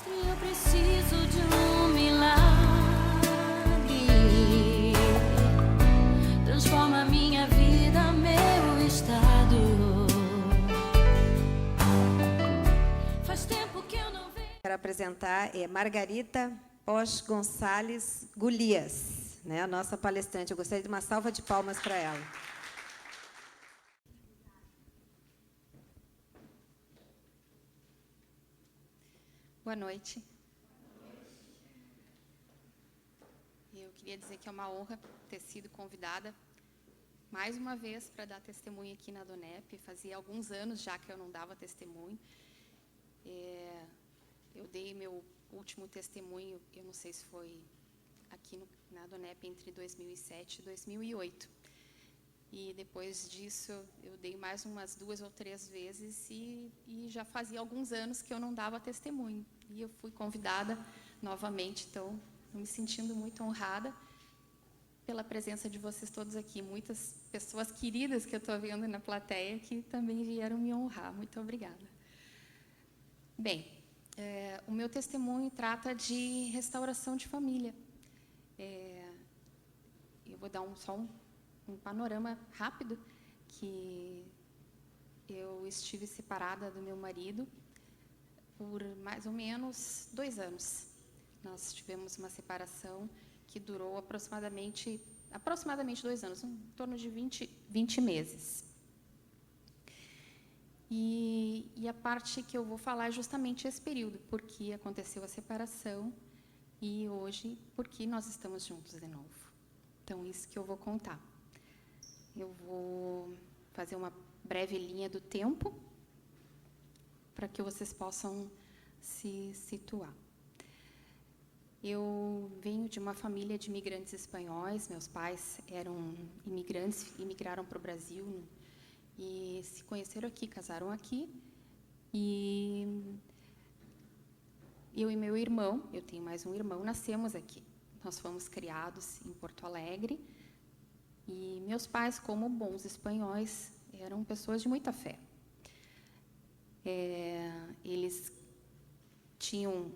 Eu preciso de um milagre. Transforma minha vida, meu estado. Faz tempo que eu não vejo. Quero apresentar Margarita Pós Gonçalves Golias, né, a nossa palestrante. Eu gostaria de uma salva de palmas para ela. Boa noite. Eu queria dizer que é uma honra ter sido convidada mais uma vez para dar testemunho aqui na DONEP. Fazia alguns anos já que eu não dava testemunho. Eu dei meu último testemunho, eu não sei se foi aqui na DONEP entre 2007 e 2008. E depois disso eu dei mais umas 2 ou 3 vezes e já fazia alguns anos que eu não dava testemunho. E eu fui convidada novamente, então estou me sentindo muito honrada pela presença de vocês todos aqui. Muitas pessoas queridas que eu estou vendo na plateia que também vieram me honrar. Muito obrigada. Bem, o meu testemunho trata de restauração de família. Eu vou dar só um panorama rápido, que eu estive separada do meu marido por mais ou menos 2 anos. Nós tivemos uma separação que durou aproximadamente 2 anos, em torno de 20 meses. E a parte que eu vou falar é justamente esse período, porque aconteceu a separação e hoje, porque nós estamos juntos de novo. Então, isso que eu vou contar. Eu vou fazer uma breve linha do tempo para que vocês possam se situar. Eu venho de uma família de imigrantes espanhóis. Meus pais eram imigrantes, imigraram para o Brasil e se conheceram aqui, casaram aqui. E eu e meu irmão, eu tenho mais um irmão, nascemos aqui. Nós fomos criados em Porto Alegre. E meus pais, como bons espanhóis, eram pessoas de muita fé. Eles tinham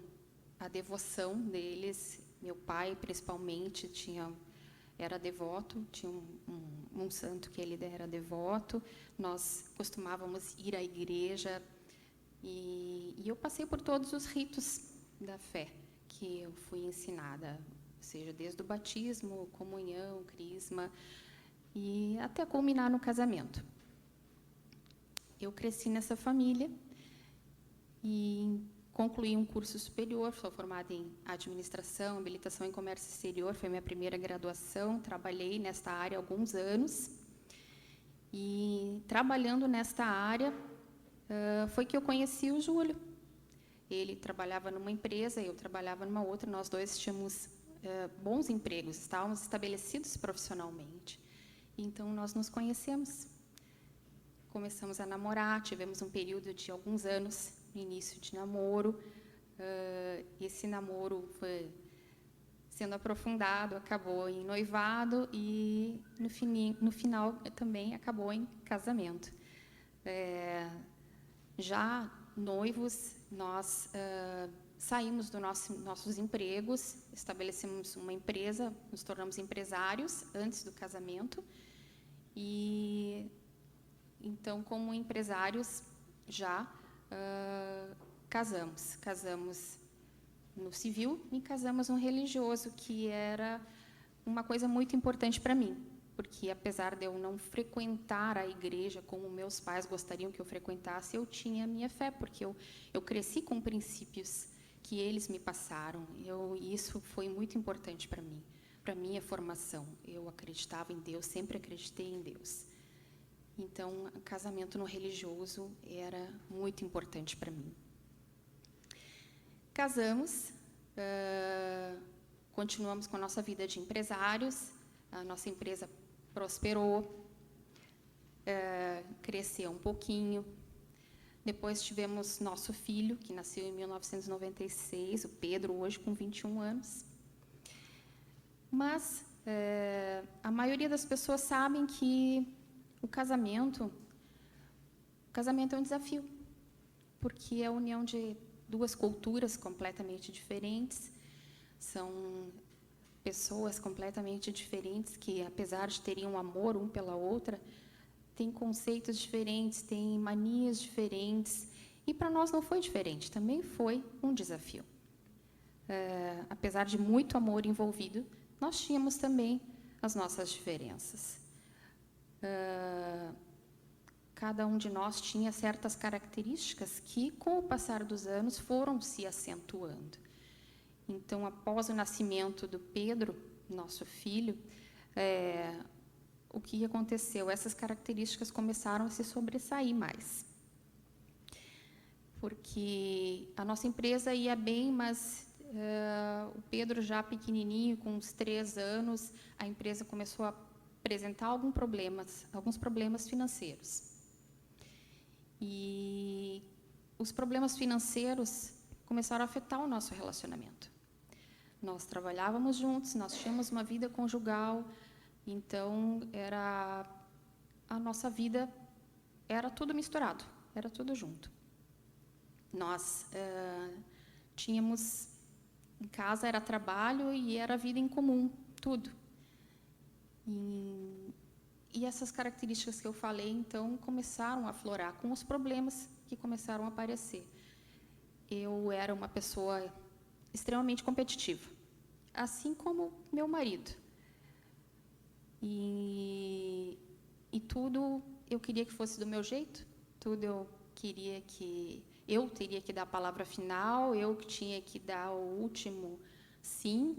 a devoção deles. Meu pai, principalmente, era devoto, tinha um santo que ele era devoto. Nós costumávamos ir à igreja e eu passei por todos os ritos da fé que eu fui ensinada, seja desde o batismo, comunhão, crisma, e até culminar no casamento. Eu cresci nessa família e concluí um curso superior, sou formada em administração, habilitação em comércio exterior, foi minha primeira graduação, trabalhei nesta área há alguns anos, e trabalhando nesta área foi que eu conheci o Júlio. Ele trabalhava numa empresa, eu trabalhava numa outra, nós dois tínhamos bons empregos, estávamos estabelecidos profissionalmente. Então, nós nos conhecemos, começamos a namorar, tivemos um período de alguns anos no início de namoro. Esse namoro foi sendo aprofundado, acabou em noivado e, no final, também acabou em casamento. Já noivos, nós saímos dos nossos empregos, estabelecemos uma empresa, nos tornamos empresários antes do casamento. E, então, como empresários, já casamos no civil e casamos no religioso, que era uma coisa muito importante para mim, porque, apesar de eu não frequentar a igreja como meus pais gostariam que eu frequentasse, eu tinha a minha fé, porque eu cresci com princípios que eles me passaram. E isso foi muito importante para mim, para a minha formação. Eu acreditava em Deus, sempre acreditei em Deus. Então, o casamento no religioso era muito importante para mim. Casamos, continuamos com a nossa vida de empresários, a nossa empresa prosperou, cresceu um pouquinho. Depois tivemos nosso filho, que nasceu em 1996, o Pedro, hoje com 21 anos. Mas a maioria das pessoas sabem que o casamento é um desafio, porque é a união de duas culturas completamente diferentes, são pessoas completamente diferentes que, apesar de terem um amor um pela outra, têm conceitos diferentes, têm manias diferentes. E para nós não foi diferente, também foi um desafio. Apesar de muito amor envolvido, nós tínhamos também as nossas diferenças. Cada um de nós tinha certas características que, com o passar dos anos, foram se acentuando. Então, após o nascimento do Pedro, nosso filho, o que aconteceu? Essas características começaram a se sobressair mais. Porque a nossa empresa ia bem, mas o Pedro, já pequenininho, com uns 3 anos, a empresa começou a apresentar alguns problemas financeiros. E os problemas financeiros começaram a afetar o nosso relacionamento. Nós trabalhávamos juntos, nós tínhamos uma vida conjugal, então a nossa vida era tudo misturado, era tudo junto. Nós tínhamos, em casa era trabalho e era vida em comum, tudo. E essas características que eu falei, então, começaram a aflorar com os problemas que começaram a aparecer. Eu era uma pessoa extremamente competitiva, assim como meu marido. E tudo eu queria que fosse do meu jeito, tudo eu queria que eu teria que dar a palavra final, eu que tinha que dar o último sim,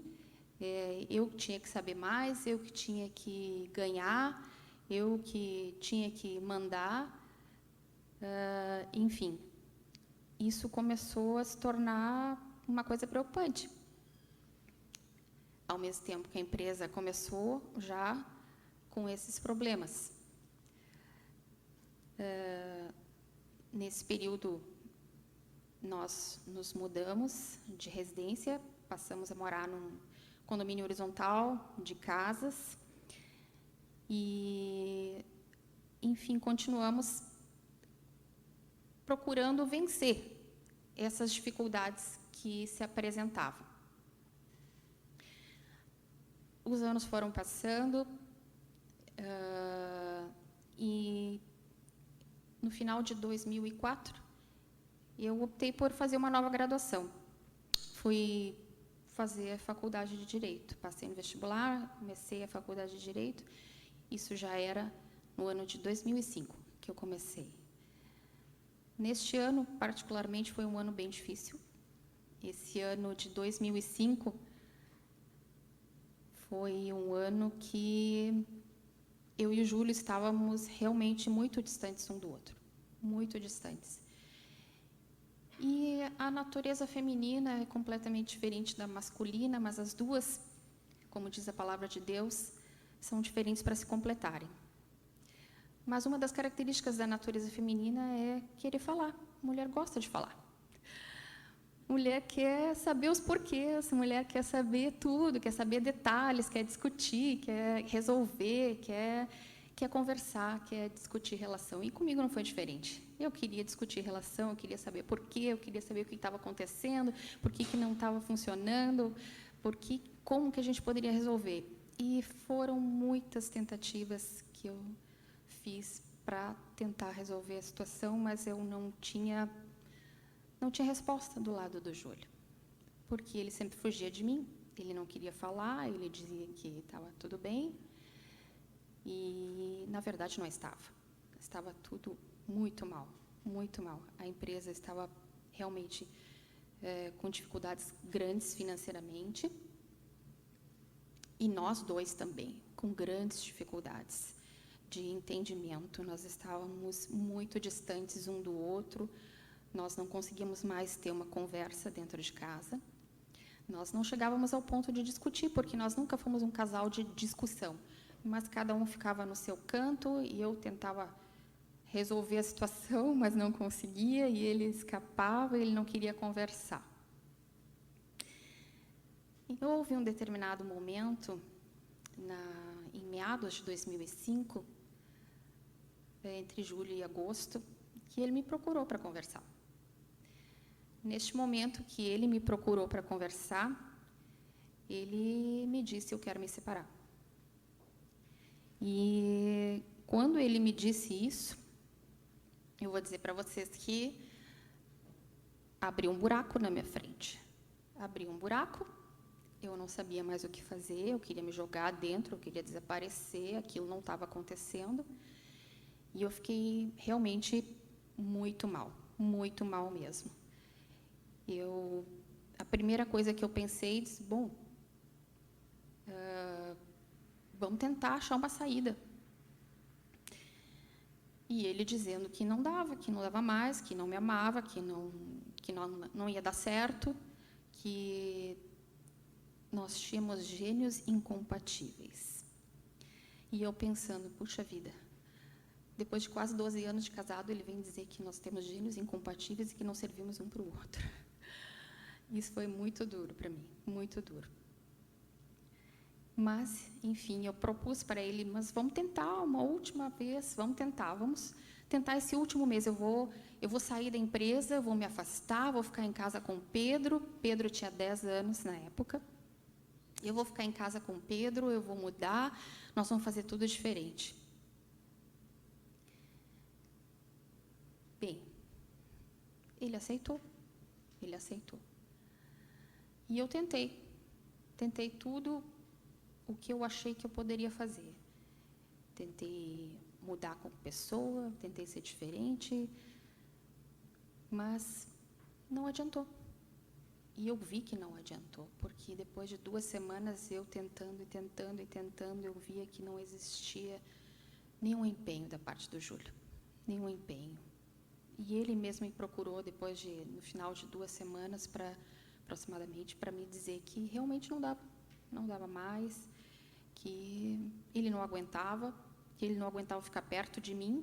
eu que tinha que saber mais, eu que tinha que ganhar, eu que tinha que mandar, enfim. Isso começou a se tornar uma coisa preocupante. Ao mesmo tempo que a empresa começou já com esses problemas. Nesse período, nós nos mudamos de residência, passamos a morar num condomínio horizontal de casas e, enfim, continuamos procurando vencer essas dificuldades que se apresentavam. Os anos foram passando e, no final de 2004, eu optei por fazer uma nova graduação. Fui fazer a faculdade de Direito. Passei no vestibular, comecei a faculdade de Direito. Isso já era no ano de 2005 que eu comecei. Neste ano, particularmente, foi um ano bem difícil. Esse ano de 2005 foi um ano que eu e o Júlio estávamos realmente muito distantes um do outro. Muito distantes. E a natureza feminina é completamente diferente da masculina, mas as duas, como diz a palavra de Deus, são diferentes para se completarem. Mas uma das características da natureza feminina é querer falar. A mulher gosta de falar. Mulher quer saber os porquês, mulher quer saber tudo, quer saber detalhes, quer discutir, quer resolver, quer conversar, quer discutir relação. E comigo não foi diferente. Eu queria discutir relação, eu queria saber porquê, eu queria saber o que estava acontecendo, por que não estava funcionando, como que a gente poderia resolver. E foram muitas tentativas que eu fiz para tentar resolver a situação, mas eu não tinha resposta do lado do Júlio, porque ele sempre fugia de mim, ele não queria falar, ele dizia que estava tudo bem, e, na verdade, não estava. Estava tudo muito mal, muito mal. A empresa estava realmente com dificuldades grandes financeiramente, e nós dois também, com grandes dificuldades de entendimento. Nós estávamos muito distantes um do outro, nós não conseguíamos mais ter uma conversa dentro de casa. Nós não chegávamos ao ponto de discutir, porque nós nunca fomos um casal de discussão. Mas cada um ficava no seu canto e eu tentava resolver a situação, mas não conseguia, e ele escapava, ele não queria conversar. E houve um determinado momento, em meados de 2005, entre julho e agosto, que ele me procurou para conversar. Neste momento que ele me procurou para conversar, ele me disse: eu quero me separar. E quando ele me disse isso, eu vou dizer para vocês que abriu um buraco na minha frente. Abriu um buraco, eu não sabia mais o que fazer, eu queria me jogar dentro, eu queria desaparecer, aquilo não estava acontecendo. E eu fiquei realmente muito mal mesmo. A primeira coisa que eu pensei, disse, bom, vamos tentar achar uma saída. E ele dizendo que não dava mais, que não me amava, que não ia dar certo, que nós tínhamos gênios incompatíveis. E eu pensando, puxa vida, depois de quase 12 anos de casado, ele vem dizer que nós temos gênios incompatíveis e que não servimos um para o outro. Isso foi muito duro para mim, muito duro. Mas, enfim, eu propus para ele, mas vamos tentar uma última vez, vamos tentar esse último mês. Eu vou sair da empresa, vou me afastar, vou ficar em casa com o Pedro. Pedro tinha 10 anos na época. Eu vou ficar em casa com o Pedro, eu vou mudar, nós vamos fazer tudo diferente. Bem, ele aceitou. E eu tentei tudo o que eu achei que eu poderia fazer. Tentei mudar como pessoa, tentei ser diferente, mas não adiantou. E eu vi que não adiantou, porque depois de 2 semanas eu tentando, eu via que não existia nenhum empenho da parte do Júlio, nenhum empenho. E ele mesmo me procurou no final de 2 semanas, aproximadamente, para me dizer que realmente não dava mais, que ele não aguentava ficar perto de mim,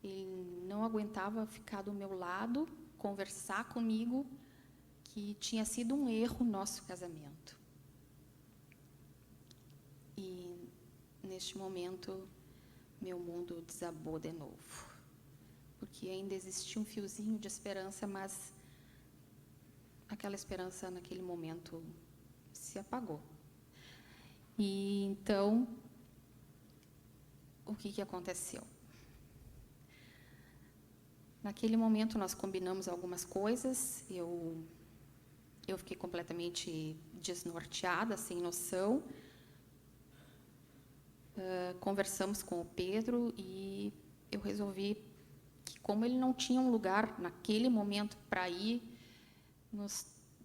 ele não aguentava ficar do meu lado, conversar comigo, que tinha sido um erro o nosso casamento. E, neste momento, meu mundo desabou de novo, porque ainda existia um fiozinho de esperança, mas aquela esperança, naquele momento, se apagou. E, então, o que aconteceu? Naquele momento, nós combinamos algumas coisas, eu fiquei completamente desnorteada, sem noção. Conversamos com o Pedro e eu resolvi que, como ele não tinha um lugar naquele momento para ir,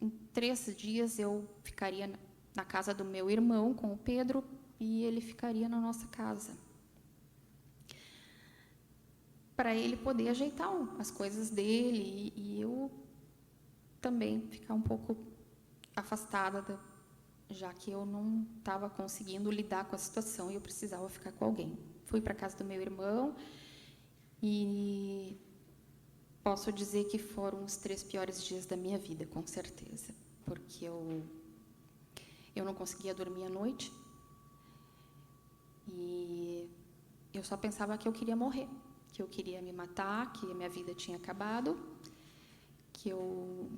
em 3 dias eu ficaria na casa do meu irmão com o Pedro e ele ficaria na nossa casa, para ele poder ajeitar as coisas dele e eu também ficar um pouco afastada, já que eu não estava conseguindo lidar com a situação e eu precisava ficar com alguém. Fui para a casa do meu irmão e posso dizer que foram os 3 piores dias da minha vida, com certeza, porque eu não conseguia dormir à noite e eu só pensava que eu queria morrer, que eu queria me matar, que a minha vida tinha acabado, que eu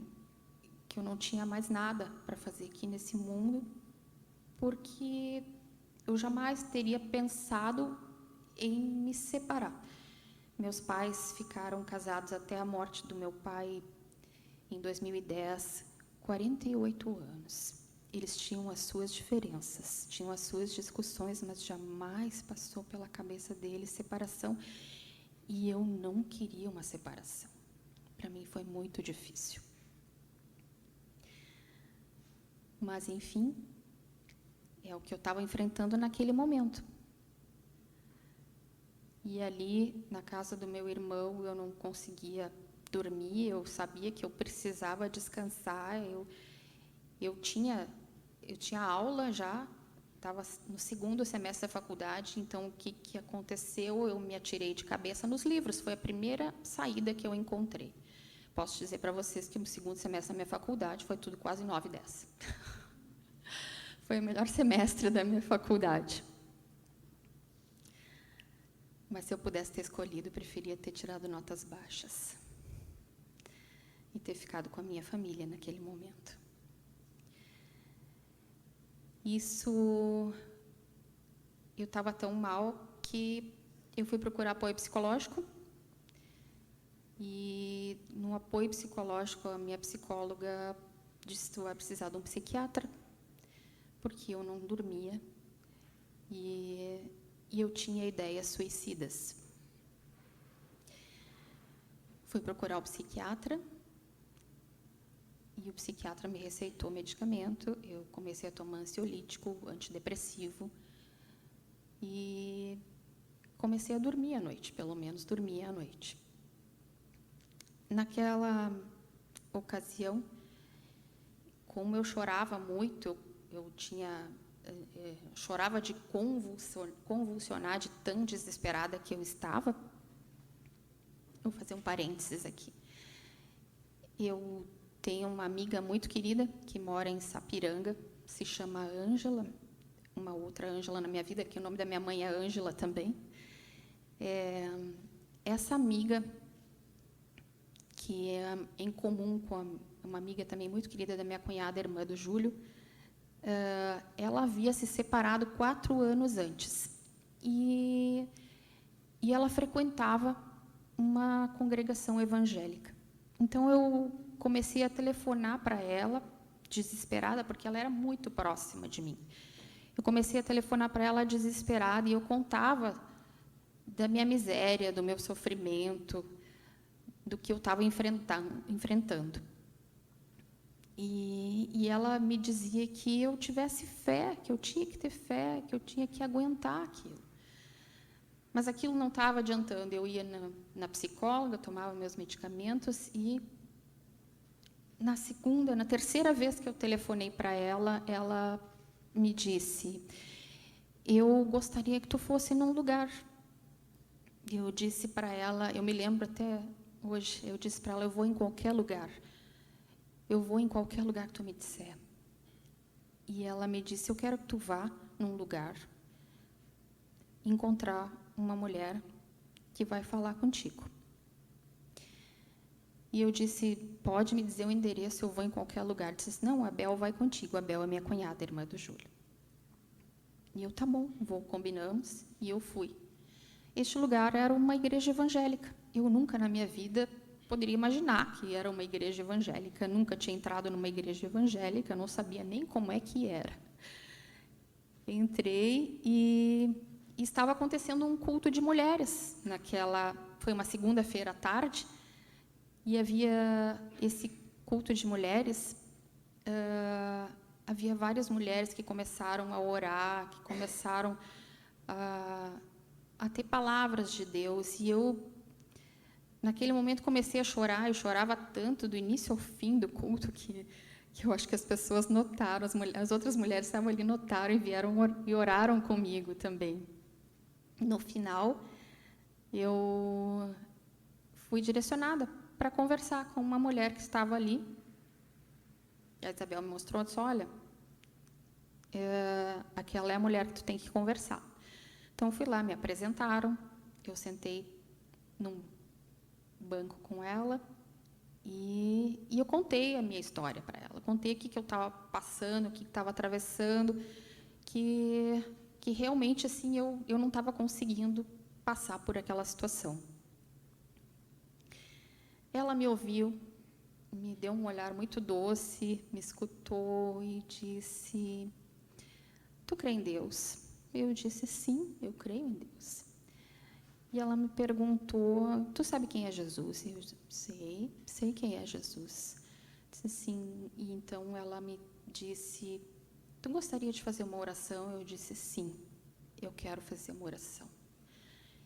não tinha mais nada para fazer aqui nesse mundo, porque eu jamais teria pensado em me separar. Meus pais ficaram casados até a morte do meu pai em 2010, 48 anos. Eles tinham as suas diferenças, tinham as suas discussões, mas jamais passou pela cabeça deles separação. E eu não queria uma separação. Para mim foi muito difícil. Mas, enfim, é o que eu estava enfrentando naquele momento. E ali, na casa do meu irmão, eu não conseguia dormir, eu sabia que eu precisava descansar, eu tinha aula já, estava no 2º semestre da faculdade, então o que aconteceu? Eu me atirei de cabeça nos livros, foi a primeira saída que eu encontrei. Posso dizer para vocês que no 2º semestre da minha faculdade foi tudo quase 9, 10. Foi o melhor semestre da minha faculdade. Mas se eu pudesse ter escolhido, eu preferia ter tirado notas baixas. e ter ficado com a minha família naquele momento. Isso, eu estava tão mal que eu fui procurar apoio psicológico. E no apoio psicológico, a minha psicóloga disse: tu vai precisar de um psiquiatra, porque eu não dormia e eu tinha ideias suicidas. Fui procurar o psiquiatra e o psiquiatra me receitou medicamento. Eu comecei a tomar ansiolítico, antidepressivo e comecei a dormir à noite, pelo menos dormia à noite. Naquela ocasião, como eu chorava muito, eu chorava de convulsionar, de tão desesperada que eu estava. Vou fazer um parênteses aqui. Eu tenho uma amiga muito querida que mora em Sapiranga, se chama Ângela, uma outra Ângela na minha vida, que o nome da minha mãe é Ângela também. Essa amiga, que é em comum com uma amiga também muito querida da minha cunhada, irmã do Júlio, ela havia se separado 4 anos antes. E ela frequentava uma congregação evangélica. Então, eu comecei a telefonar para ela, desesperada, porque ela era muito próxima de mim. Eu comecei a telefonar para ela desesperada e eu contava da minha miséria, do meu sofrimento, do que eu estava enfrentando. E ela me dizia que eu tivesse fé, que eu tinha que ter fé, que eu tinha que aguentar aquilo. Mas aquilo não estava adiantando. Eu ia na psicóloga, tomava meus medicamentos e na terceira vez que eu telefonei para ela, ela me disse: eu gostaria que tu fosse num lugar. Eu disse para ela, eu me lembro até hoje, eu disse para ela: eu vou em qualquer lugar. Eu vou em qualquer lugar que tu me disser. E ela me disse: eu quero que tu vá num lugar encontrar uma mulher que vai falar contigo. E eu disse: pode me dizer o endereço, eu vou em qualquer lugar. Ela disse: não, a Bel vai contigo. A Bel é minha cunhada, irmã do Júlio. E eu: tá bom, combinamos. E eu fui. Este lugar era uma igreja evangélica. Eu nunca na minha vida poderia imaginar que era uma igreja evangélica. Nunca tinha entrado numa igreja evangélica, não sabia nem como é que era. Entrei e estava acontecendo um culto de mulheres. Foi uma segunda-feira à tarde, e havia esse culto de mulheres. Havia várias mulheres que começaram a orar, que começaram a ter palavras de Deus. E eu, naquele momento, comecei a chorar. Eu chorava tanto do início ao fim do culto que eu acho que as pessoas notaram, as outras mulheres estavam ali, notaram e vieram e oraram comigo também. No final, eu fui direcionada para conversar com uma mulher que estava ali. A Isabel me mostrou, disse: olha, aquela é a mulher que tu tem que conversar. Então, fui lá, me apresentaram, eu sentei num banco com ela e eu contei a minha história para ela. Contei o que eu estava passando, o que estava atravessando, que realmente assim eu não estava conseguindo passar por aquela situação. Ela me ouviu, me deu um olhar muito doce, me escutou e disse: tu crê em Deus? Eu disse: sim, eu creio em Deus. E ela me perguntou: tu sabe quem é Jesus? Eu disse: sei quem é Jesus. Disse: sim. E então ela me disse: tu gostaria de fazer uma oração? Eu disse: sim, eu quero fazer uma oração.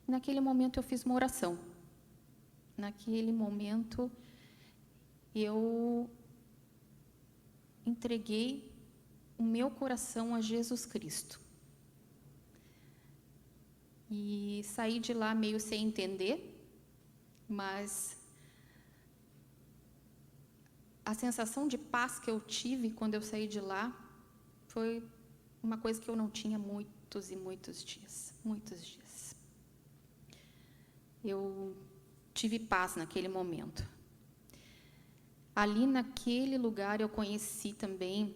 E naquele momento eu fiz uma oração. Naquele momento eu entreguei o meu coração a Jesus Cristo. E saí de lá meio sem entender, mas a sensação de paz que eu tive quando eu saí de lá foi uma coisa que eu não tinha muitos e muitos dias. Muitos dias. Eu tive paz naquele momento. Ali naquele lugar eu conheci também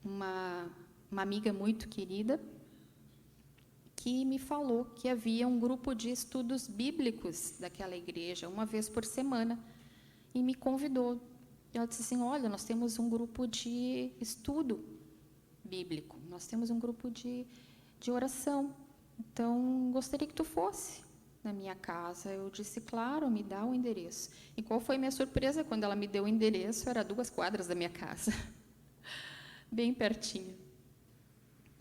uma amiga muito querida que me falou que havia um grupo de estudos bíblicos daquela igreja, uma vez por semana, e me convidou. Ela disse assim, olha, nós temos um grupo de estudo bíblico, nós temos um grupo de oração, então gostaria que tu fosse na minha casa. Eu disse, claro, me dá o endereço. E qual foi a minha surpresa? Quando ela me deu o endereço, era 2 quadras da minha casa, bem pertinho.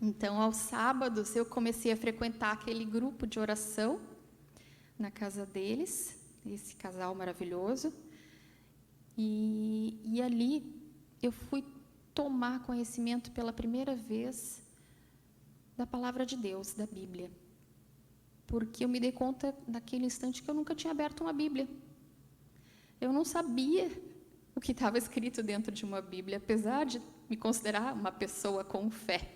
Então, aos sábados, eu comecei a frequentar aquele grupo de oração na casa deles, esse casal maravilhoso, e ali eu fui tomar conhecimento pela primeira vez da palavra de Deus, da Bíblia. Porque eu me dei conta naquele instante que eu nunca tinha aberto uma Bíblia. Eu não sabia o que estava escrito dentro de uma Bíblia, apesar de me considerar uma pessoa com fé.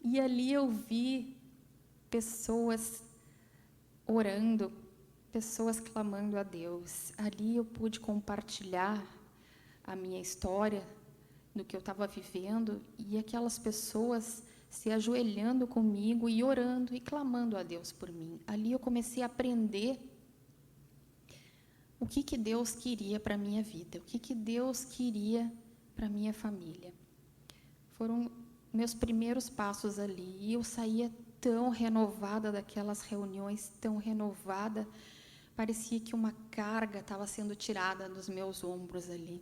E ali eu vi pessoas orando, pessoas clamando a Deus. Ali eu pude compartilhar a minha história, do que eu estava vivendo, e aquelas pessoas se ajoelhando comigo e orando e clamando a Deus por mim. Ali eu comecei a aprender o que Deus queria para a minha vida, o que Deus queria para a minha família. Foram meus primeiros passos ali, e eu saía tão renovada daquelas reuniões, tão renovada, parecia que uma carga estava sendo tirada dos meus ombros ali.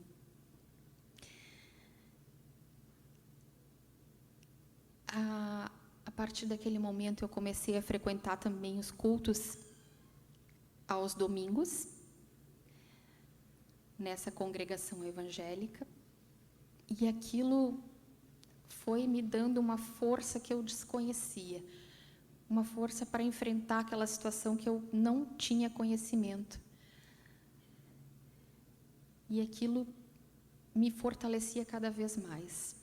A partir daquele momento, eu comecei a frequentar também os cultos aos domingos, nessa congregação evangélica, e aquilo foi me dando uma força que eu desconhecia, uma força para enfrentar aquela situação que eu não tinha conhecimento. E aquilo me fortalecia cada vez mais.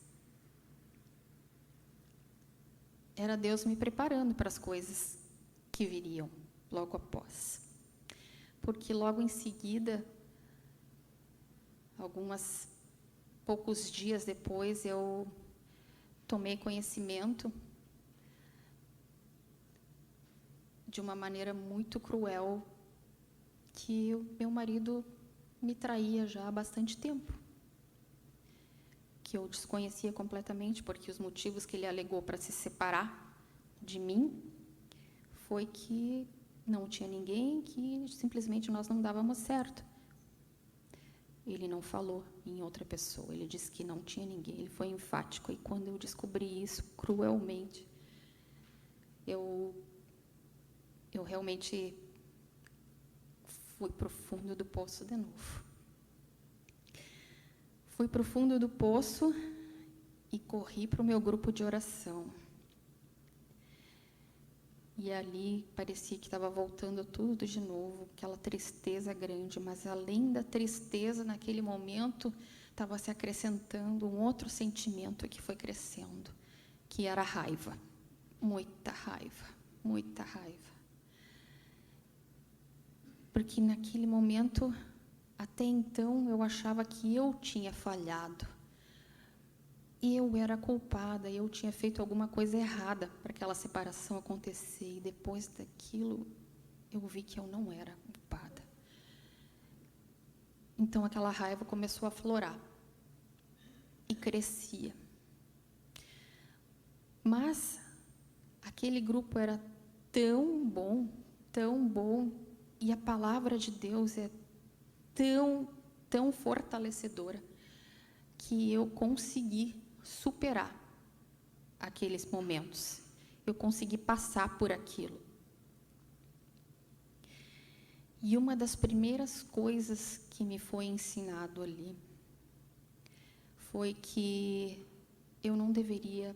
Era Deus me preparando para as coisas que viriam logo após. Porque logo em seguida, poucos dias depois, eu tomei conhecimento de uma maneira muito cruel que o meu marido me traía já há bastante tempo, que eu desconhecia completamente, porque os motivos que ele alegou para se separar de mim foi que não tinha ninguém, que simplesmente nós não dávamos certo. Ele não falou em outra pessoa, ele disse que não tinha ninguém, ele foi enfático. E quando eu descobri isso cruelmente, eu realmente fui para o fundo do poço de novo. Fui para o fundo do poço e corri para o meu grupo de oração. E ali parecia que estava voltando tudo de novo, aquela tristeza grande, mas além da tristeza, naquele momento, estava se acrescentando um outro sentimento que foi crescendo, que era a raiva. Muita raiva, muita raiva. Porque naquele momento, até então, eu achava que eu tinha falhado. Eu era culpada, eu tinha feito alguma coisa errada para aquela separação acontecer. E depois daquilo, eu vi que eu não era culpada. Então, aquela raiva começou a aflorar. E crescia. Mas, aquele grupo era tão bom, e a palavra de Deus é tão fortalecedora, que eu consegui superar aqueles momentos. Eu consegui passar por aquilo. E uma das primeiras coisas que me foi ensinado ali foi que eu não deveria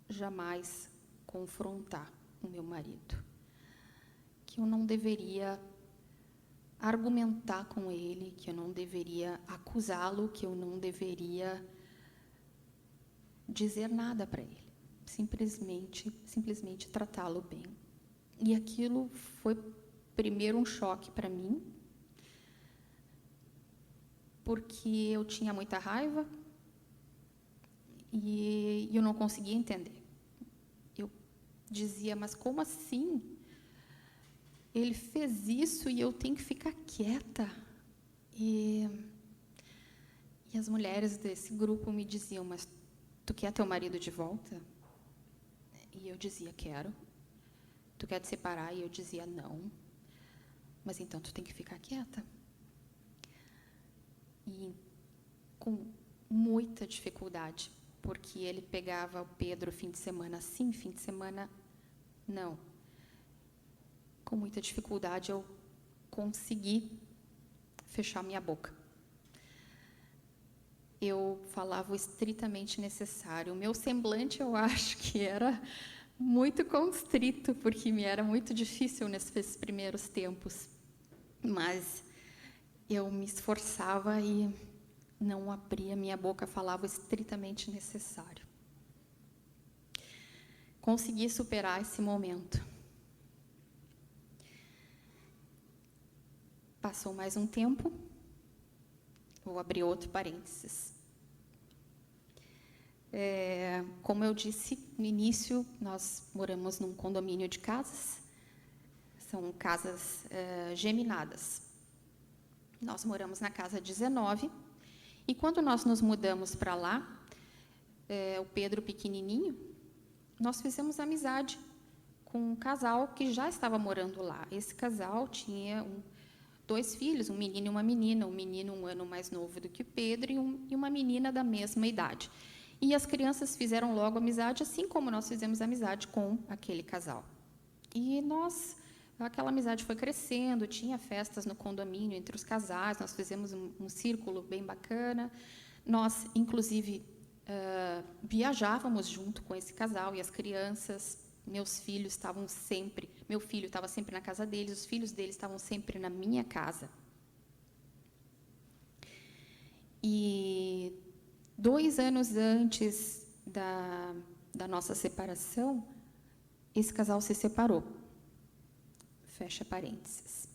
jamais confrontar o meu marido, que eu não deveria argumentar com ele, que eu não deveria acusá-lo, que eu não deveria dizer nada para ele, simplesmente tratá-lo bem. E aquilo foi primeiro um choque para mim, porque eu tinha muita raiva e eu não conseguia entender. Eu dizia, mas como assim? Ele fez isso e eu tenho que ficar quieta. E as mulheres desse grupo me diziam, mas tu quer teu marido de volta? E eu dizia, quero. Tu quer te separar? E eu dizia, não. Mas então tu tem que ficar quieta. E com muita dificuldade, porque ele pegava o Pedro fim de semana sim, fim de semana não. Com muita dificuldade eu consegui fechar minha boca. Eu falava o estritamente necessário. O meu semblante, eu acho que era muito constrito, porque me era muito difícil nesses primeiros tempos. Mas eu me esforçava e não abria minha boca, falava o estritamente necessário. Consegui superar esse momento. Passou mais um tempo. Vou abrir outro parênteses. Como eu disse no início, nós moramos num condomínio de casas. São casas geminadas. Nós moramos na casa 19. E quando nós nos mudamos para lá, o Pedro pequenininho, nós fizemos amizade com um casal que já estava morando lá. Esse casal tinha dois filhos, um menino e uma menina, um menino 1 ano mais novo do que o Pedro e uma menina da mesma idade. E as crianças fizeram logo amizade, assim como nós fizemos amizade com aquele casal. E aquela amizade foi crescendo, tinha festas no condomínio entre os casais, nós fizemos um círculo bem bacana. Nós, inclusive, viajávamos junto com esse casal e as crianças. Meu filho estava sempre na casa deles, os filhos deles estavam sempre na minha casa. E 2 anos antes da nossa separação, esse casal se separou. Fecha parênteses.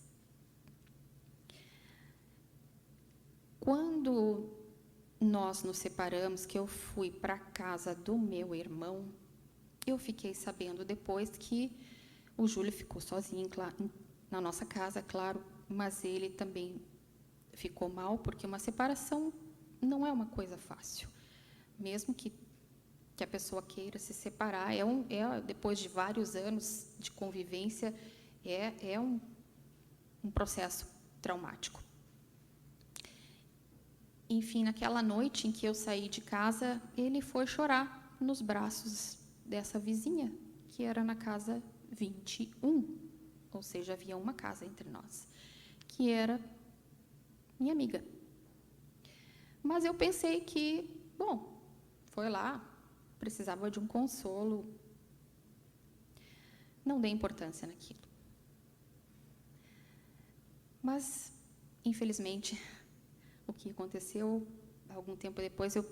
Quando nós nos separamos, que eu fui para a casa do meu irmão, eu fiquei sabendo depois que o Júlio ficou sozinho na nossa casa, claro, mas ele também ficou mal, porque uma separação não é uma coisa fácil. Mesmo que a pessoa queira se separar, depois de vários anos de convivência, é um processo traumático. Enfim, naquela noite em que eu saí de casa, ele foi chorar nos braços dessa vizinha, que era na casa 21, ou seja, havia uma casa entre nós, que era minha amiga. Mas eu pensei que, foi lá, precisava de um consolo, não dei importância naquilo. Mas, infelizmente, o que aconteceu, algum tempo depois, eu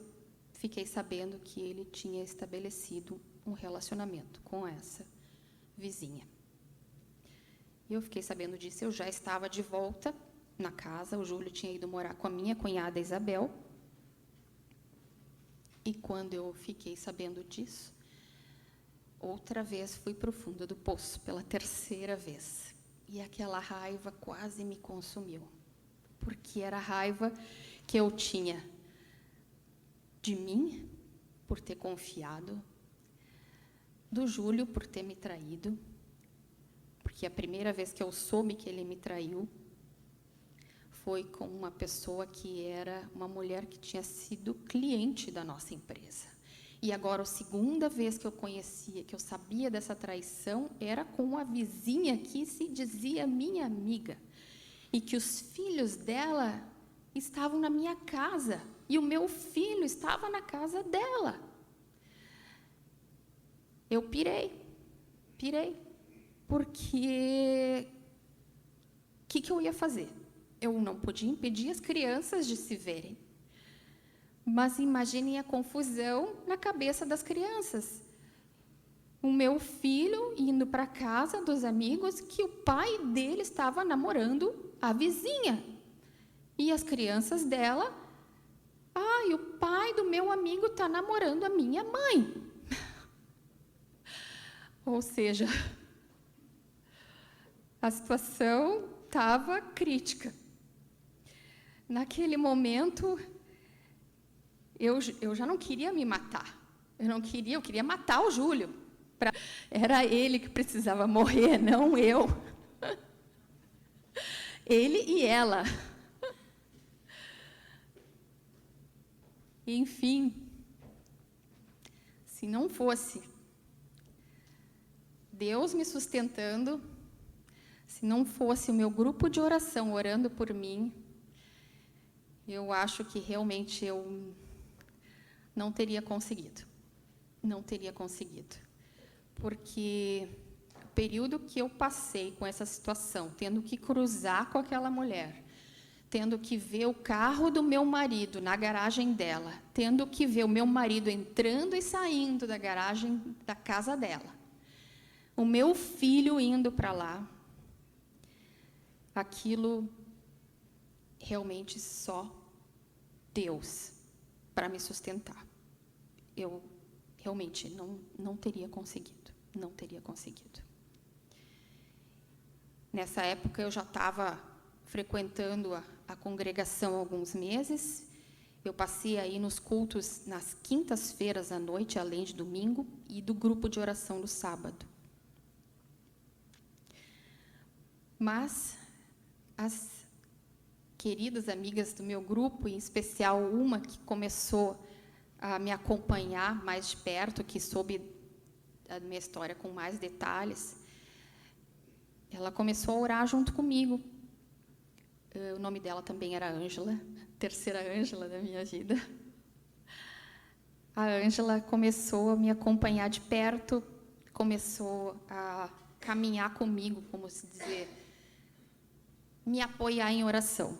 fiquei sabendo que ele tinha estabelecido um relacionamento com essa vizinha. E eu fiquei sabendo disso, eu já estava de volta na casa, o Júlio tinha ido morar com a minha cunhada Isabel. E quando eu fiquei sabendo disso, outra vez fui para o fundo do poço, pela 3ª vez. E aquela raiva quase me consumiu, porque era a raiva que eu tinha de mim, por ter confiado, do Júlio, por ter me traído, porque a primeira vez que eu soube que ele me traiu foi com uma pessoa que era uma mulher que tinha sido cliente da nossa empresa. E agora, a segunda vez que eu conhecia, que eu sabia dessa traição, era com uma vizinha que se dizia minha amiga, e que os filhos dela estavam na minha casa, e o meu filho estava na casa dela. Eu pirei, porque o que eu ia fazer? Eu não podia impedir as crianças de se verem, mas imaginem a confusão na cabeça das crianças. O meu filho indo para a casa dos amigos que o pai dele estava namorando a vizinha. E as crianças dela, e o pai do meu amigo está namorando a minha mãe. Ou seja, a situação estava crítica. Naquele momento, eu já não queria me matar. Eu queria matar o Júlio. Era ele que precisava morrer, não eu. Ele e ela. Enfim, se não fosse Deus me sustentando, se não fosse o meu grupo de oração orando por mim, eu acho que realmente eu não teria conseguido. Não teria conseguido. Porque o período que eu passei com essa situação, tendo que cruzar com aquela mulher, tendo que ver o carro do meu marido na garagem dela, tendo que ver o meu marido entrando e saindo da garagem da casa dela, o meu filho indo para lá, aquilo realmente só Deus para me sustentar. Eu realmente não teria conseguido, não teria conseguido. Nessa época eu já estava frequentando a congregação há alguns meses. Eu passei aí nos cultos nas quintas-feiras à noite, além de domingo, e do grupo de oração no sábado. Mas as queridas amigas do meu grupo, em especial uma que começou a me acompanhar mais de perto, que soube a minha história com mais detalhes, ela começou a orar junto comigo. O nome dela também era Ângela, terceira Ângela da minha vida. A Ângela começou a me acompanhar de perto, começou a caminhar comigo, como se dizer, me apoiar em oração.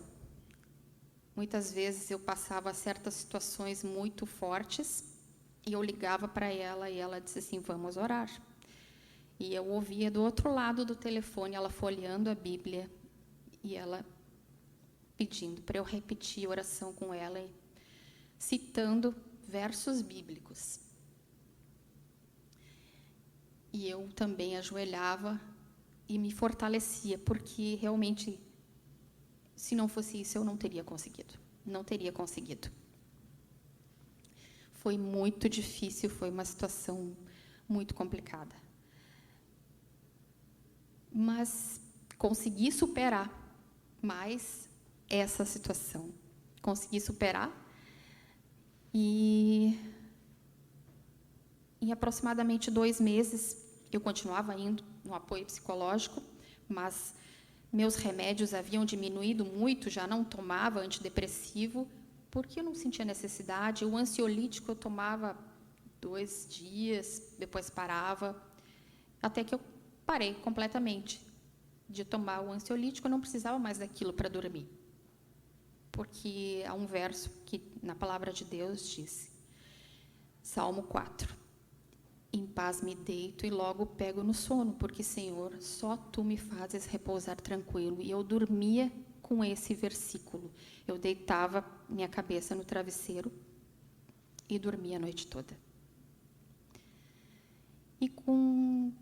Muitas vezes eu passava certas situações muito fortes e eu ligava para ela e ela disse assim, vamos orar. E eu ouvia do outro lado do telefone ela folheando a Bíblia e ela pedindo para eu repetir a oração com ela, citando versos bíblicos. E eu também ajoelhava e me fortalecia, porque realmente, se não fosse isso, eu não teria conseguido. Não teria conseguido. Foi muito difícil, foi uma situação muito complicada. Mas consegui superar mais essa situação. Consegui superar e em aproximadamente 2 meses eu continuava indo no apoio psicológico, mas meus remédios haviam diminuído muito, já não tomava antidepressivo, porque eu não sentia necessidade. O ansiolítico eu tomava 2 dias, depois parava, até que eu parei completamente de tomar o ansiolítico, eu não precisava mais daquilo para dormir. Porque há um verso que na palavra de Deus diz, Salmo 4, em paz me deito e logo pego no sono, porque, Senhor, só Tu me fazes repousar tranquilo. E eu dormia com esse versículo. Eu deitava minha cabeça no travesseiro e dormia a noite toda. E com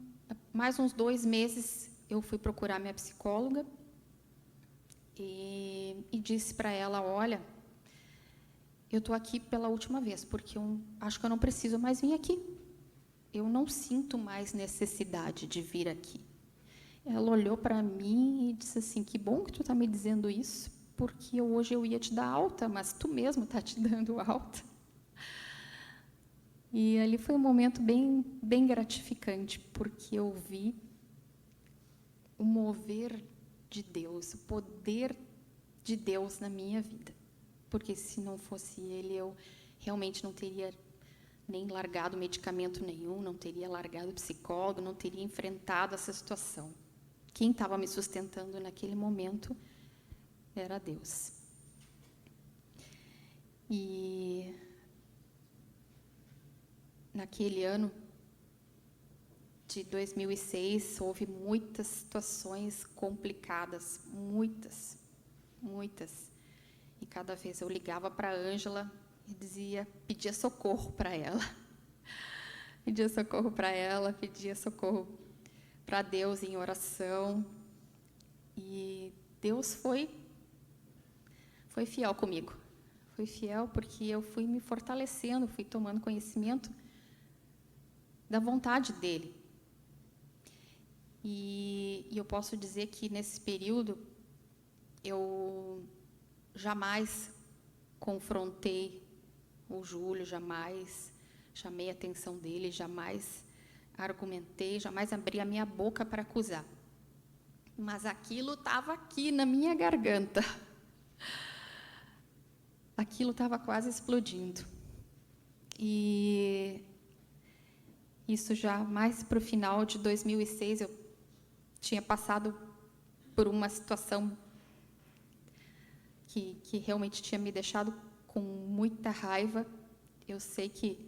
mais uns 2 meses, eu fui procurar minha psicóloga e disse para ela, olha, eu estou aqui pela última vez, porque eu acho que eu não preciso mais vir aqui. Eu não sinto mais necessidade de vir aqui. Ela olhou para mim e disse assim, que bom que tu está me dizendo isso, porque hoje eu ia te dar alta, mas tu mesmo está te dando alta. E ali foi um momento bem gratificante, porque eu vi o mover de Deus, o poder de Deus na minha vida. Porque se não fosse Ele, eu realmente não teria nem largado medicamento nenhum, não teria largado psicólogo, não teria enfrentado essa situação. Quem estava me sustentando naquele momento era Deus. E naquele ano de 2006, houve muitas situações complicadas, muitas. E cada vez eu ligava para a Ângela e pedia socorro para ela. Pedia socorro para ela, pedia socorro para Deus em oração. E Deus foi fiel comigo. Foi fiel porque eu fui me fortalecendo, fui tomando conhecimento da vontade dele. E eu posso dizer que, nesse período, eu jamais confrontei o Júlio, jamais chamei a atenção dele, jamais argumentei, jamais abri a minha boca para acusar. Mas aquilo estava aqui na minha garganta. Aquilo estava quase explodindo. E isso já mais para o final de 2006, eu tinha passado por uma situação que realmente tinha me deixado com muita raiva. Eu sei que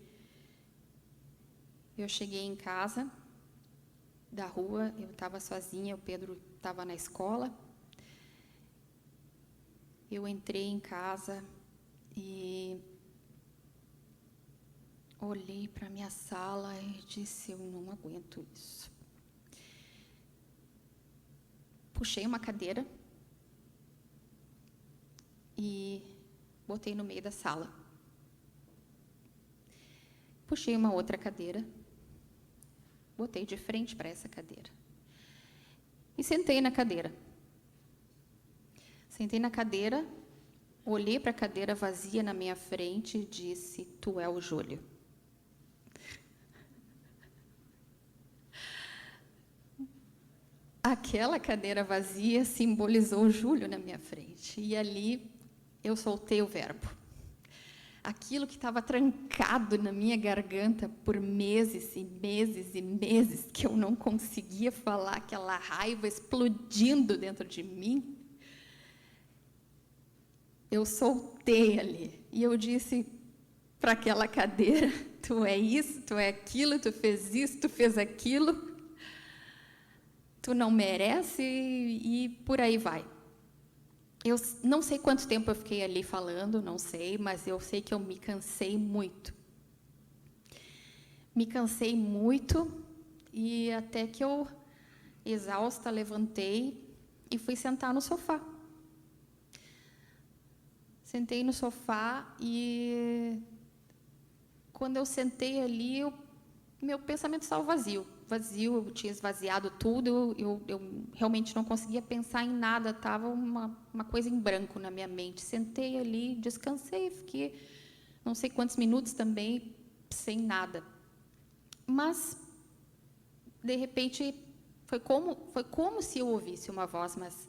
eu cheguei em casa da rua, eu estava sozinha, o Pedro estava na escola. Eu entrei em casa e olhei para a minha sala e disse: eu não aguento isso. Puxei uma cadeira e botei no meio da sala. Puxei uma outra cadeira, botei de frente para essa cadeira. E sentei na cadeira. Sentei na cadeira, olhei para a cadeira vazia na minha frente e disse: tu é o Júlio. Aquela cadeira vazia simbolizou o Júlio na minha frente. E ali eu soltei o verbo. Aquilo que estava trancado na minha garganta por meses e meses e meses, que eu não conseguia falar, aquela raiva explodindo dentro de mim, eu soltei ali. E eu disse para aquela cadeira: tu é isso, tu é aquilo, tu fez isso, tu fez aquilo, tu não merece, e por aí vai. Eu não sei quanto tempo eu fiquei ali falando, não sei, mas eu sei que eu me cansei muito. Me cansei muito, e até que eu, exausta, levantei e fui sentar no sofá. Sentei no sofá e, quando eu sentei ali, meu pensamento estava vazio. Eu tinha esvaziado tudo, eu realmente não conseguia pensar em nada, estava uma coisa em branco na minha mente. Sentei ali, descansei, fiquei não sei quantos minutos também, sem nada. Mas, de repente, foi como se eu ouvisse uma voz, mas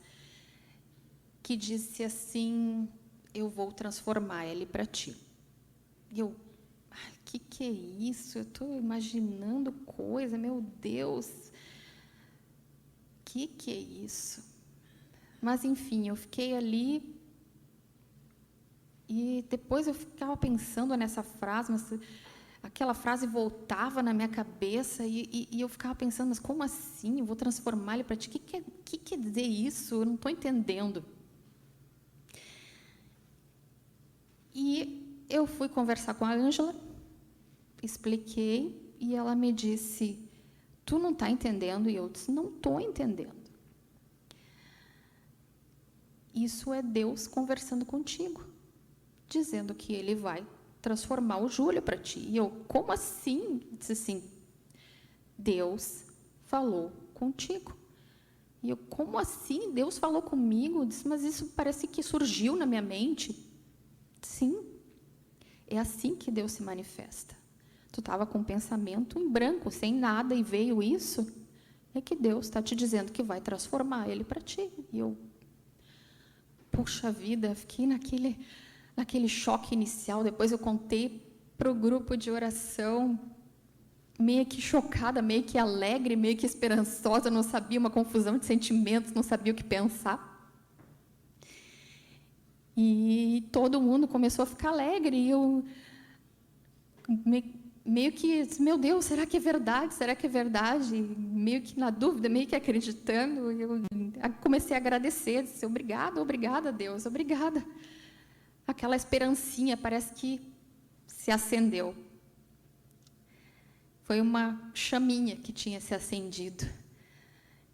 que disse assim: eu vou transformar ele para ti. E eu: que é isso? Eu estou imaginando coisa, meu Deus. Que é isso? Mas, enfim, eu fiquei ali e depois eu ficava pensando nessa frase, mas aquela frase voltava na minha cabeça e eu ficava pensando: mas como assim? Eu vou transformar ele para ti? Que quer dizer isso? Eu não estou entendendo. E eu fui conversar com a Ângela, expliquei, e ela me disse: tu não está entendendo? E eu disse: não estou entendendo. Isso é Deus conversando contigo, dizendo que Ele vai transformar o Júlio para ti. E eu: como assim? Disse assim: Deus falou contigo. E eu: como assim? Deus falou comigo? Disse: mas isso parece que surgiu na minha mente. Sim, é assim que Deus se manifesta. Tu estava com um pensamento em branco, sem nada, e veio isso. É que Deus está te dizendo que vai transformar ele para ti. E eu, puxa vida, fiquei naquele choque inicial. Depois eu contei para o grupo de oração, meio que chocada, meio que alegre, meio que esperançosa, não sabia, uma confusão de sentimentos, não sabia o que pensar. E todo mundo começou a ficar alegre, e eu meio que, meu Deus, será que é verdade? Será que é verdade? Meio que na dúvida, meio que acreditando, eu comecei a agradecer, disse: obrigada, Deus, obrigada. aquela esperancinha parece que se acendeu. Foi uma chaminha que tinha se acendido.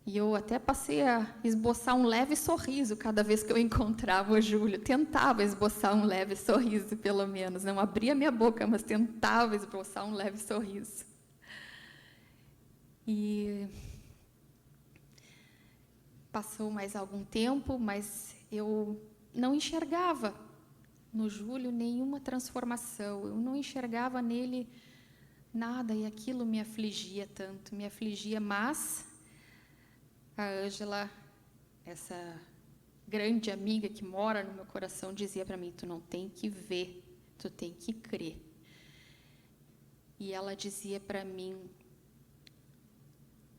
E eu até passei a esboçar um leve sorriso cada vez que eu encontrava o Júlio. Tentava esboçar um leve sorriso, pelo menos. Não abria minha boca, mas tentava esboçar um leve sorriso. E passou mais algum tempo, mas eu não enxergava no Júlio nenhuma transformação. Eu não enxergava nele nada, e aquilo me afligia tanto, me afligia, mas a Ângela, essa grande amiga que mora no meu coração, dizia para mim: tu não tem que ver, tu tem que crer. E ela dizia para mim: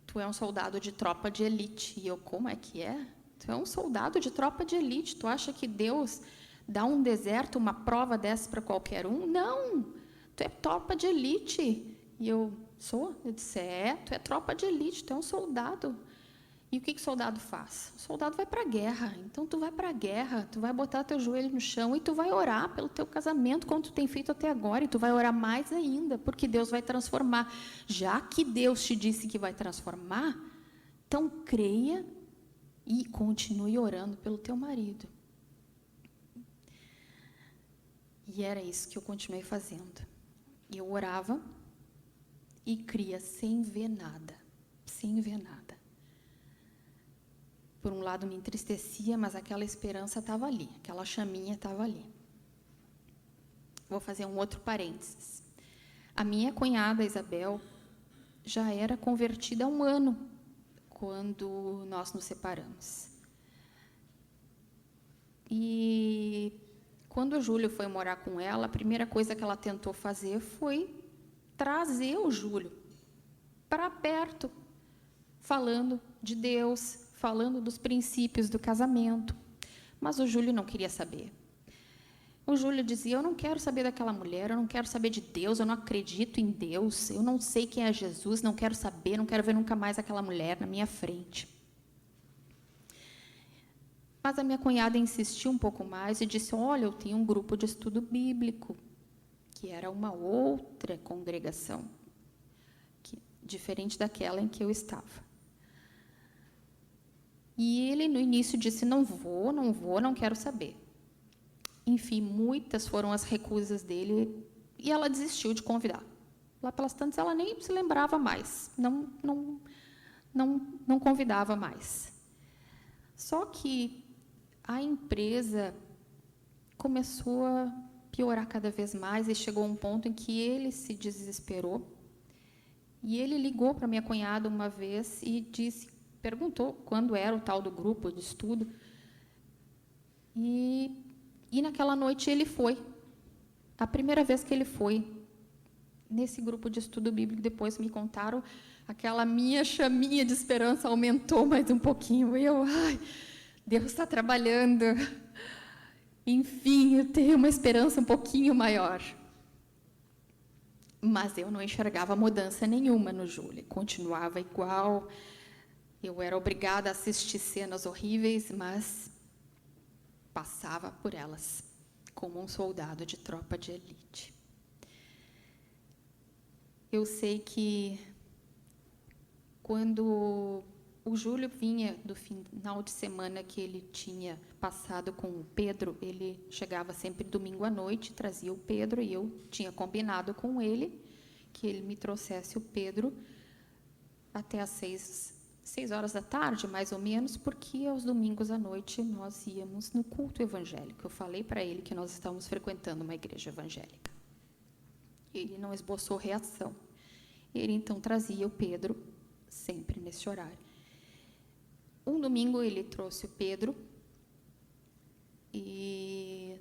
tu é um soldado de tropa de elite. E eu: como é que é? Tu é um soldado de tropa de elite. Tu acha que Deus dá um deserto, uma prova dessa para qualquer um? Não! Tu é tropa de elite. E eu: sou? Eu disse: tu é tropa de elite, tu é um soldado. E o que o soldado faz? O soldado vai para a guerra. Então, tu vai para a guerra, tu vai botar teu joelho no chão e tu vai orar pelo teu casamento, como tu tem feito até agora, e tu vai orar mais ainda, porque Deus vai transformar. Já que Deus te disse que vai transformar, então creia e continue orando pelo teu marido. E era isso que eu continuei fazendo. Eu orava e cria sem ver nada, sem ver nada. Por um lado me entristecia, mas aquela esperança estava ali, aquela chaminha estava ali. Vou fazer um outro parênteses. A minha cunhada, Isabel, já era convertida há 1 ano, quando nós nos separamos. E quando o Júlio foi morar com ela, a primeira coisa que ela tentou fazer foi trazer o Júlio para perto, falando de Deus, falando dos princípios do casamento. Mas o Júlio não queria saber. O Júlio dizia: eu não quero saber daquela mulher, eu não quero saber de Deus, eu não acredito em Deus, eu não sei quem é Jesus, não quero saber, não quero ver nunca mais aquela mulher na minha frente. Mas a minha cunhada insistiu um pouco mais e disse: olha, eu tenho um grupo de estudo bíblico, que era uma outra congregação, diferente daquela em que eu estava. E ele, no início, disse: não vou, não quero saber. Enfim, muitas foram as recusas dele e ela desistiu de convidar. Lá pelas tantas, ela nem se lembrava mais, não convidava mais. Só que a empresa começou a piorar cada vez mais e chegou a um ponto em que ele se desesperou. E ele ligou para minha cunhada uma vez e perguntou quando era o tal do grupo de estudo. E naquela noite ele foi. A primeira vez que ele foi nesse grupo de estudo bíblico, depois me contaram, aquela minha chaminha de esperança aumentou mais um pouquinho. E eu: ai, Deus está trabalhando. Enfim, eu tenho uma esperança um pouquinho maior. Mas eu não enxergava mudança nenhuma no Júlio. Continuava igual. Eu era obrigada a assistir cenas horríveis, mas passava por elas, como um soldado de tropa de elite. Eu sei que, quando o Júlio vinha do final de semana que ele tinha passado com o Pedro, ele chegava sempre domingo à noite, trazia o Pedro, e eu tinha combinado com ele que ele me trouxesse o Pedro até às 6 horas da tarde, mais ou menos, porque aos domingos à noite nós íamos no culto evangélico. Eu falei para ele que nós estávamos frequentando uma igreja evangélica. Ele não esboçou reação. Ele, então, trazia o Pedro sempre nesse horário. Um domingo ele trouxe o Pedro e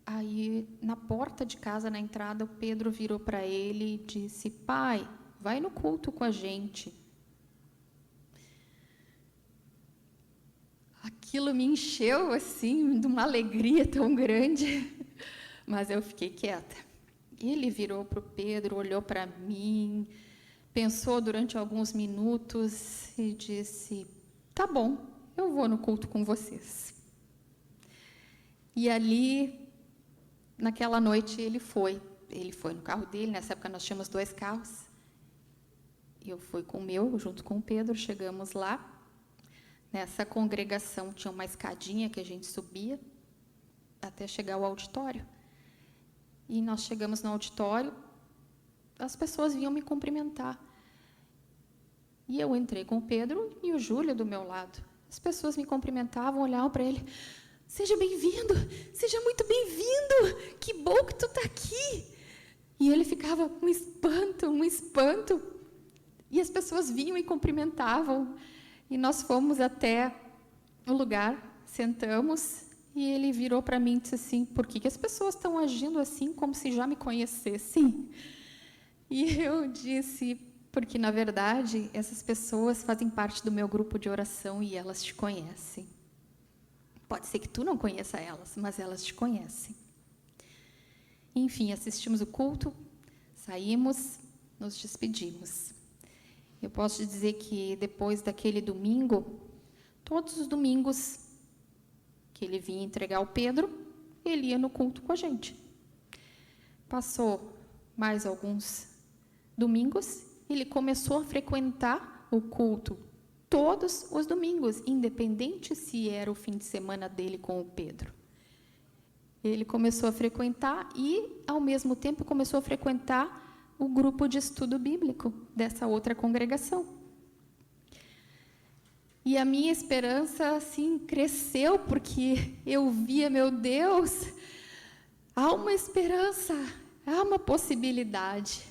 aí, na porta de casa, na entrada, o Pedro virou para ele e disse: pai, vai no culto com a gente. Aquilo me encheu, assim, de uma alegria tão grande, mas eu fiquei quieta. Ele virou para o Pedro, olhou para mim, pensou durante alguns minutos e disse: tá bom, eu vou no culto com vocês. E ali, naquela noite, ele foi no carro dele. Nessa época nós tínhamos 2 carros. Eu fui com o meu, junto com o Pedro, chegamos lá. Nessa congregação tinha uma escadinha que a gente subia até chegar ao auditório. E nós chegamos no auditório, as pessoas vinham me cumprimentar. E eu entrei com o Pedro e o Júlio do meu lado. As pessoas me cumprimentavam, olhavam para ele. Seja bem-vindo, seja muito bem-vindo, que bom que tu está aqui. E ele ficava um espanto. E as pessoas vinham e cumprimentavam. E nós fomos até o lugar, sentamos, e ele virou para mim e disse assim, por que as pessoas estão agindo assim, como se já me conhecessem? E eu disse, porque, na verdade, essas pessoas fazem parte do meu grupo de oração e elas te conhecem. Pode ser que tu não conheça elas, mas elas te conhecem. Enfim, assistimos o culto, saímos, nos despedimos. Eu posso te dizer que, depois daquele domingo, todos os domingos que ele vinha entregar o Pedro, ele ia no culto com a gente. Passou mais alguns domingos, ele começou a frequentar o culto todos os domingos, independente se era o fim de semana dele com o Pedro. Ele começou a frequentar e, ao mesmo tempo, começou a frequentar o grupo de estudo bíblico dessa outra congregação. E a minha esperança, assim, cresceu, porque eu via, meu Deus, há uma esperança, há uma possibilidade.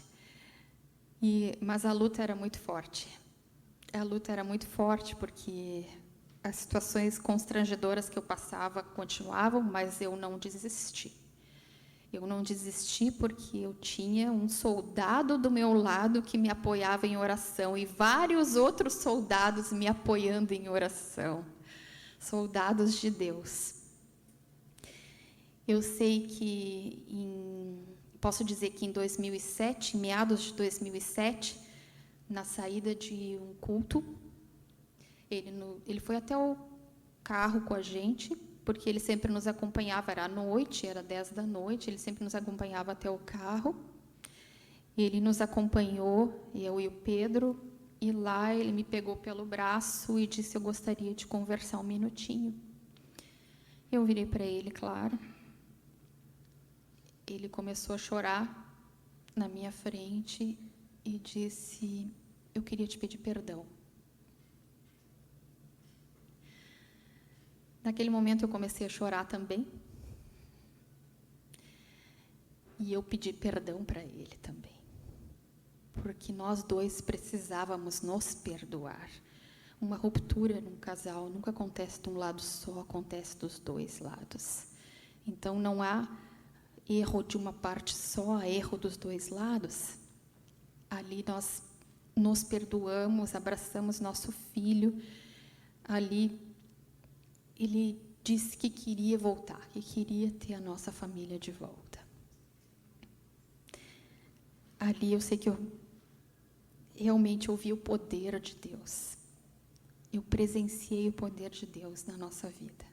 Mas a luta era muito forte. A luta era muito forte, porque as situações constrangedoras que eu passava continuavam, mas eu não desisti. Eu não desisti porque eu tinha um soldado do meu lado que me apoiava em oração e vários outros soldados me apoiando em oração. Soldados de Deus. Eu sei que, posso dizer que em 2007, meados de 2007, na saída de um culto, ele foi até o carro com a gente, porque ele sempre nos acompanhava, era à noite, era 10 da noite, ele sempre nos acompanhava até o carro. Ele nos acompanhou, eu e o Pedro, e lá ele me pegou pelo braço e disse, eu gostaria de conversar um minutinho. Eu virei para ele, claro. Ele começou a chorar na minha frente e disse, eu queria te pedir perdão. Naquele momento eu comecei a chorar também. E eu pedi perdão para ele também. Porque nós dois precisávamos nos perdoar. Uma ruptura num casal nunca acontece de um lado só, acontece dos dois lados. Então não há erro de uma parte só, há erro dos dois lados. Ali nós nos perdoamos, abraçamos nosso filho. Ali ele disse que queria voltar, que queria ter a nossa família de volta. Ali eu sei que eu realmente ouvi o poder de Deus. Eu presenciei o poder de Deus na nossa vida.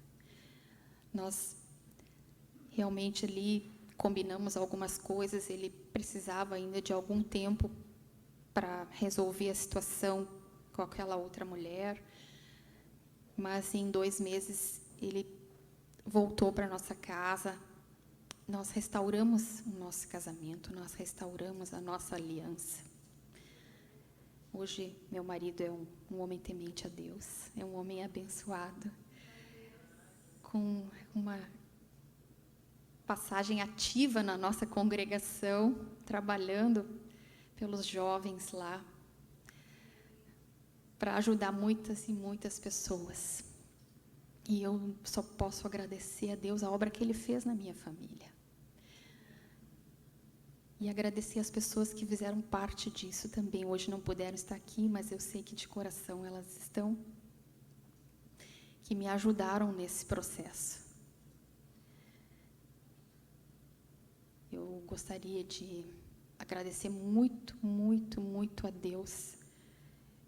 Nós realmente ali combinamos algumas coisas, ele precisava ainda de algum tempo para resolver a situação com aquela outra mulher. Mas em 2 meses ele voltou para nossa casa. Nós restauramos o nosso casamento, nós restauramos a nossa aliança. Hoje meu marido é um homem temente a Deus, é um homem abençoado, com uma passagem ativa na nossa congregação, trabalhando pelos jovens lá, para ajudar muitas e muitas pessoas. E eu só posso agradecer a Deus a obra que Ele fez na minha família. E agradecer as pessoas que fizeram parte disso também. Hoje não puderam estar aqui, mas eu sei que de coração elas estão, que me ajudaram nesse processo. Eu gostaria de agradecer muito, muito, muito a Deus,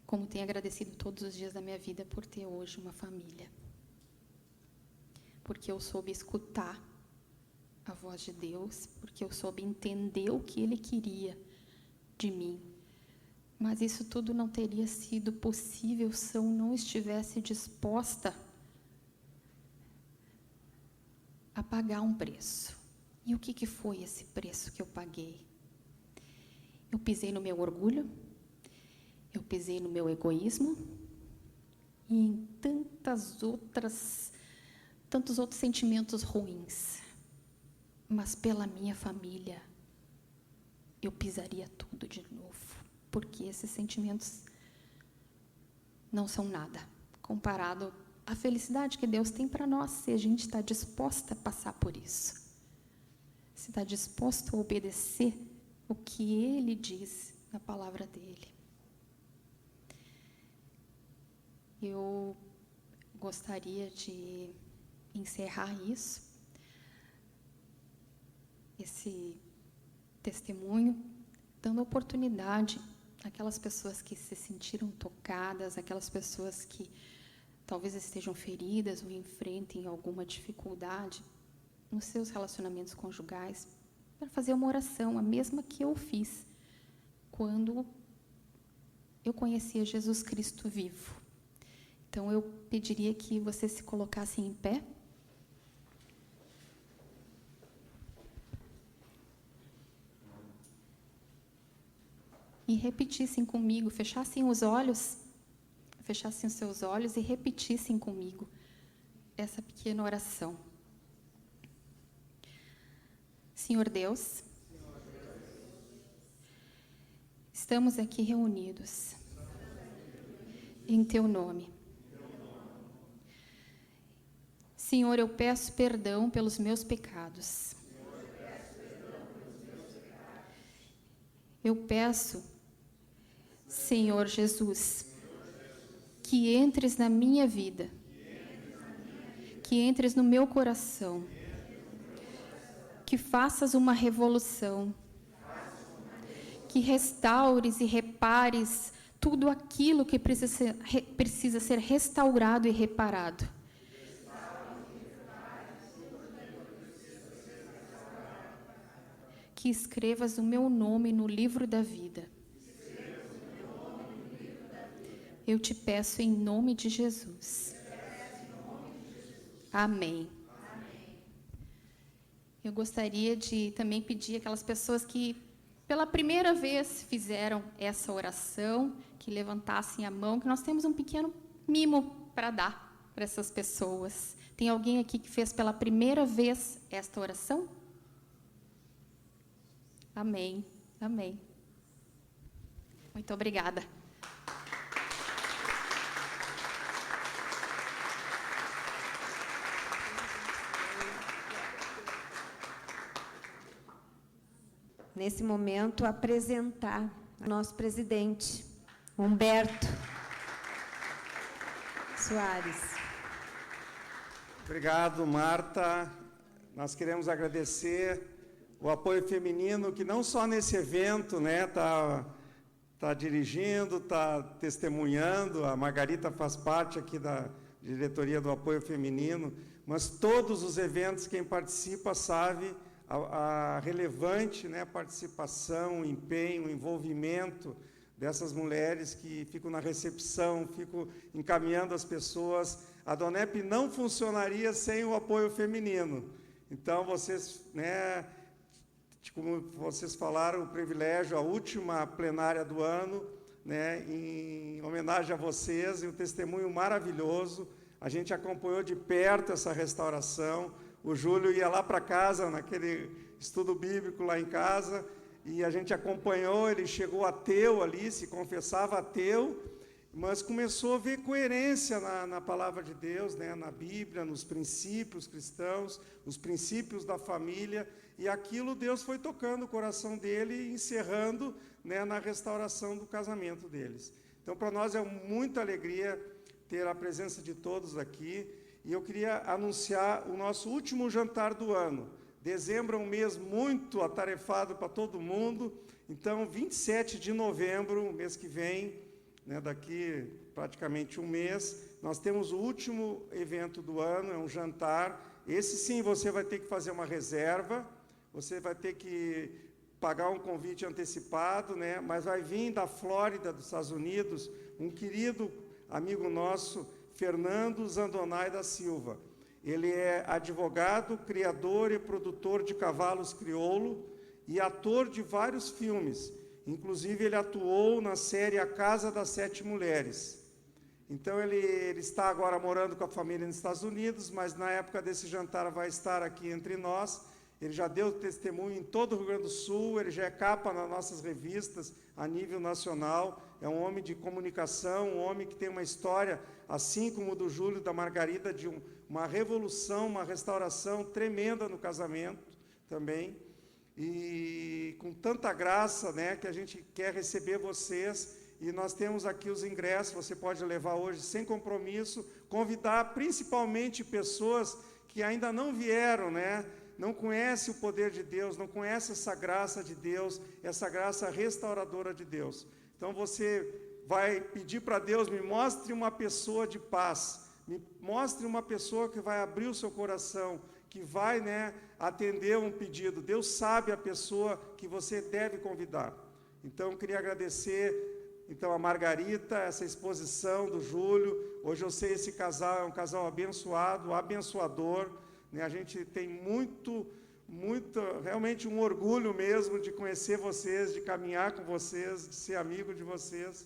como tenho agradecido todos os dias da minha vida por ter hoje uma família. porque eu soube escutar a voz de Deus, porque eu soube entender o que Ele queria de mim. Mas isso tudo não teria sido possível se eu não estivesse disposta a pagar um preço. E o que foi esse preço que eu paguei? Eu pisei no meu orgulho, eu pisei no meu egoísmo e em tantos outros sentimentos ruins. Mas pela minha família, eu pisaria tudo de novo, porque esses sentimentos não são nada comparado à felicidade que Deus tem para nós, se a gente está disposta a passar por isso, se está disposto a obedecer o que Ele diz na palavra dEle. Eu gostaria de encerrar esse testemunho, dando oportunidade àquelas pessoas que se sentiram tocadas, aquelas pessoas que talvez estejam feridas ou enfrentem alguma dificuldade nos seus relacionamentos conjugais, para fazer uma oração, a mesma que eu fiz quando eu conhecia Jesus Cristo vivo. Então, eu pediria que vocês se colocassem em pé. E repetissem comigo, fechassem os seus olhos e repetissem comigo essa pequena oração. Senhor Deus, estamos aqui reunidos em Teu nome. Senhor, eu peço perdão pelos meus pecados. Eu peço, Senhor Jesus, que entres na minha vida, que entres no meu coração, que faças uma revolução, que restaures e repares tudo aquilo que precisa ser restaurado e reparado. Que escrevas o meu nome no livro da vida. Eu te peço em nome de Jesus. Amém. Eu gostaria de também pedir aquelas pessoas que pela primeira vez fizeram essa oração, que levantassem a mão, que nós temos um pequeno mimo para dar para essas pessoas. Tem alguém aqui que fez pela primeira vez esta oração? Amém. Amém. Muito obrigada. Nesse momento, apresentar o nosso presidente, Humberto Soares. Obrigado, Marta. Nós queremos agradecer o apoio feminino, que não só nesse evento, né, tá dirigindo, está testemunhando. A Margarita faz parte aqui da diretoria do apoio feminino, mas todos os eventos, quem participa sabe a relevante, né, participação, o empenho, o envolvimento dessas mulheres que ficam na recepção, ficam encaminhando as pessoas. A Donep não funcionaria sem o apoio feminino. Então, vocês, né, como vocês falaram, o privilégio, a última plenária do ano, né, em homenagem a vocês, e um testemunho maravilhoso. A gente acompanhou de perto essa restauração. O Júlio ia lá para casa, naquele estudo bíblico lá em casa, e a gente acompanhou. Ele chegou ateu ali, se confessava ateu, mas começou a ver coerência na palavra de Deus, né, na Bíblia, nos princípios cristãos, os princípios da família, e aquilo Deus foi tocando o coração dele e encerrando, né, na restauração do casamento deles. Então, para nós é muita alegria ter a presença de todos aqui, e eu queria anunciar o nosso último jantar do ano. Dezembro é um mês muito atarefado para todo mundo, então 27 de novembro, mês que vem, né, daqui praticamente um mês, nós temos o último evento do ano, é um jantar esse sim você vai ter que fazer uma reserva, você vai ter que pagar um convite antecipado, né? Mas vai vir da Flórida, dos Estados Unidos, um querido amigo nosso, Fernando Zandonai da Silva. Ele é advogado, criador e produtor de cavalos crioulo e ator de vários filmes. Inclusive, ele atuou na série A Casa das Sete Mulheres. Então, ele está agora morando com a família nos Estados Unidos, mas na época desse jantar vai estar aqui entre nós. Ele já deu testemunho em todo o Rio Grande do Sul, ele já é capa nas nossas revistas a nível nacional. É um homem de comunicação, um homem que tem uma história, assim como o do Júlio e da Margarida, de uma revolução, uma restauração tremenda no casamento também. E com tanta graça, né, que a gente quer receber vocês. E nós temos aqui os ingressos, você pode levar hoje sem compromisso, convidar principalmente pessoas que ainda não vieram, né? Não conhecem o poder de Deus, não conhecem essa graça de Deus, essa graça restauradora de Deus. Então você vai pedir para Deus, me mostre uma pessoa de paz, me mostre uma pessoa que vai abrir o seu coração, que vai, né, atender um pedido. Deus sabe a pessoa que você deve convidar. Então eu queria agradecer a Margarita, essa exposição do Júlio. Hoje eu sei esse casal é um casal abençoado, abençoador, né? A gente tem muito, realmente um orgulho mesmo de conhecer vocês, de caminhar com vocês, de ser amigo de vocês.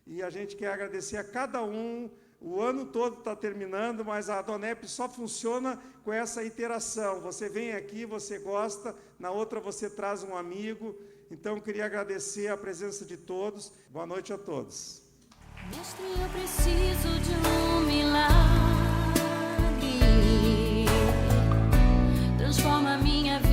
E a gente quer agradecer a cada um. O ano todo está terminando, mas a Adonep só funciona com essa interação. Você vem aqui, você gosta, na outra você traz um amigo. Então, eu queria agradecer a presença de todos. Boa noite a todos. Mestre, eu preciso de um milagre. Transforma minha vida.